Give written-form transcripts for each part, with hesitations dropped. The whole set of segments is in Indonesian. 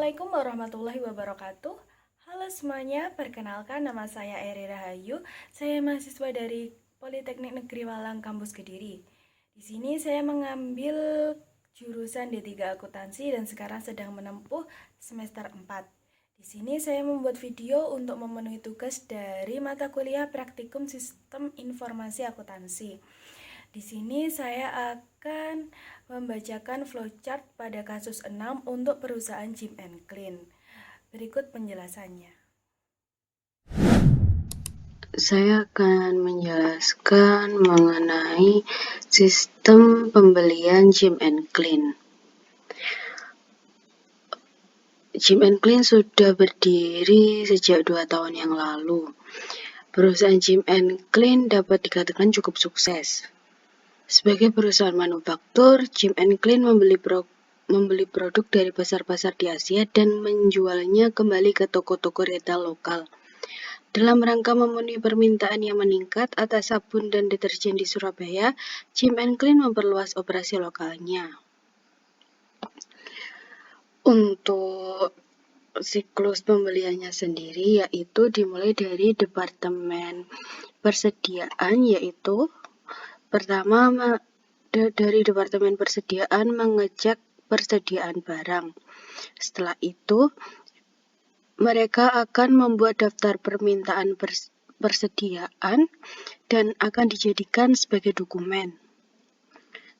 Assalamualaikum warahmatullahi wabarakatuh. Halo semuanya, perkenalkan nama saya Eri Rahayu. Saya mahasiswa dari Politeknik Negeri Malang Kampus Kediri. Di sini saya mengambil jurusan D3 Akuntansi dan sekarang sedang menempuh semester 4. Di sini saya membuat video untuk memenuhi tugas dari mata kuliah Praktikum Sistem Informasi Akuntansi. Di sini saya akan membacakan flowchart pada kasus 6 untuk perusahaan Jim & Clean. Berikut penjelasannya. Saya akan menjelaskan mengenai sistem pembelian Jim & Clean. Jim & Clean sudah berdiri sejak 2 tahun yang lalu. Perusahaan Jim & Clean dapat dikatakan cukup sukses. Sebagai perusahaan manufaktur, Jim & Clean membeli produk dari pasar-pasar di Asia dan menjualnya kembali ke toko-toko retail lokal. Dalam rangka memenuhi permintaan yang meningkat atas sabun dan deterjen di Surabaya, Jim & Clean memperluas operasi lokalnya. Untuk siklus pembeliannya sendiri yaitu dimulai dari departemen persediaan, yaitu pertama dari departemen persediaan mengecek persediaan barang. Setelah itu mereka akan membuat daftar permintaan persediaan dan akan dijadikan sebagai dokumen.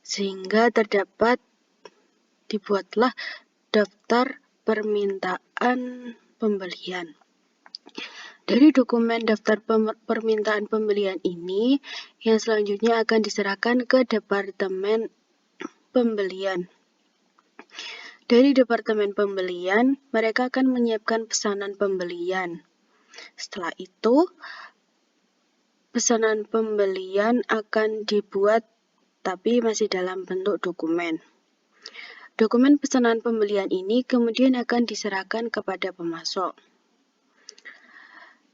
Sehingga dibuatlah daftar permintaan pembelian. Dari dokumen daftar permintaan pembelian ini, yang selanjutnya akan diserahkan ke departemen pembelian. Dari departemen pembelian, mereka akan menyiapkan pesanan pembelian. Setelah itu, pesanan pembelian akan dibuat tapi masih dalam bentuk dokumen. Dokumen pesanan pembelian ini kemudian akan diserahkan kepada pemasok.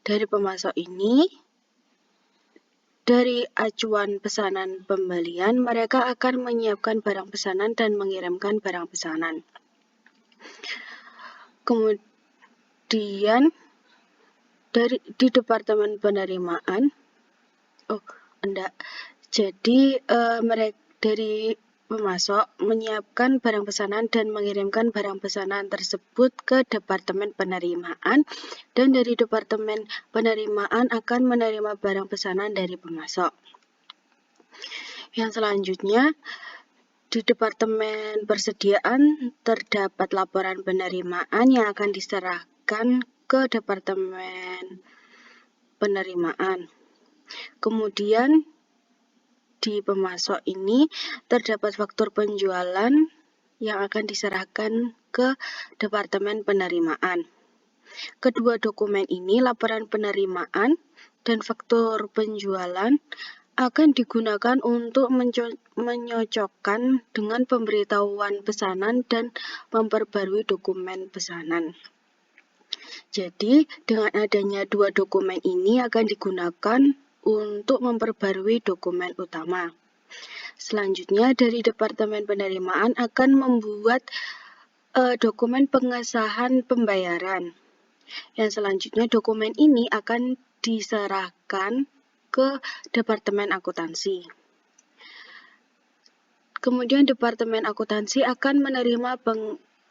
Dari pemasok ini, dari acuan pesanan pembelian, mereka akan menyiapkan barang pesanan dan mengirimkan barang pesanan. Kemudian di departemen penerimaan, mereka dari pemasok menyiapkan barang pesanan dan mengirimkan barang pesanan tersebut ke departemen penerimaan, dan dari departemen penerimaan akan menerima barang pesanan dari pemasok. Yang selanjutnya, di departemen persediaan terdapat laporan penerimaan yang akan diserahkan ke departemen penerimaan. Kemudian di pemasok ini terdapat faktur penjualan yang akan diserahkan ke departemen penerimaan. Kedua dokumen ini, laporan penerimaan dan faktur penjualan, akan digunakan untuk menyocokkan dengan pemberitahuan pesanan dan memperbarui dokumen pesanan. Jadi, dengan adanya dua dokumen ini akan digunakan untuk memperbarui dokumen utama. Selanjutnya, dari departemen penerimaan akan membuat dokumen pengesahan pembayaran. Yang selanjutnya, dokumen ini akan diserahkan ke departemen akuntansi. Kemudian departemen akuntansi akan menerima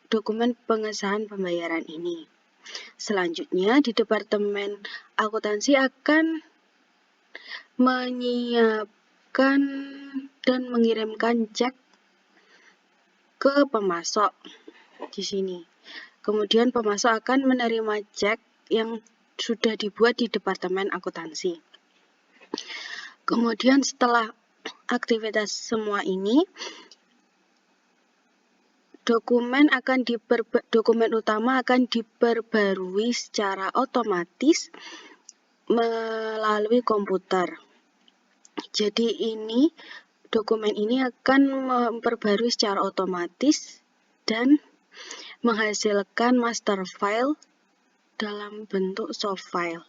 dokumen pengesahan pembayaran ini. Selanjutnya, di departemen akuntansi akan menyiapkan dan mengirimkan cek ke pemasok di sini. Kemudian pemasok akan menerima cek yang sudah dibuat di departemen akuntansi. Kemudian setelah aktivitas semua ini, dokumen utama akan diperbarui secara otomatis melalui komputer. Jadi dokumen ini akan memperbarui secara otomatis dan menghasilkan master file dalam bentuk soft file.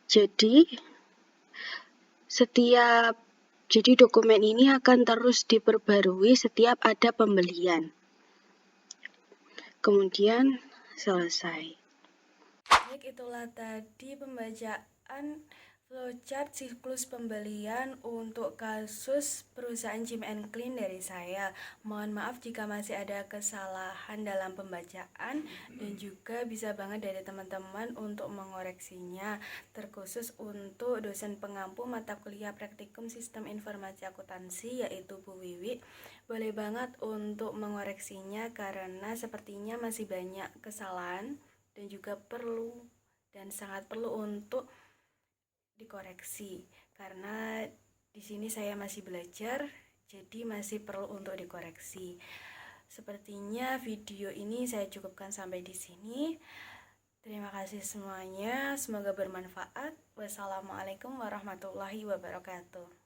Jadi dokumen ini akan terus diperbarui setiap ada pembelian. kemudian selesai. Baik, itulah tadi pembacaan flowchart siklus pembelian untuk kasus perusahaan Jim Clean dari saya. Mohon maaf jika masih ada kesalahan dalam pembacaan dan juga bisa banget dari teman-teman untuk mengoreksinya, terkhusus untuk dosen pengampu mata kuliah praktikum sistem informasi akuntansi yaitu Bu Wiwi. Boleh banget untuk mengoreksinya karena sepertinya masih banyak kesalahan dan juga sangat perlu untuk dikoreksi karena di sini saya masih belajar, jadi masih perlu untuk dikoreksi. Sepertinya video ini saya cukupkan sampai di sini. Terima kasih semuanya, semoga bermanfaat. Wassalamualaikum warahmatullahi wabarakatuh.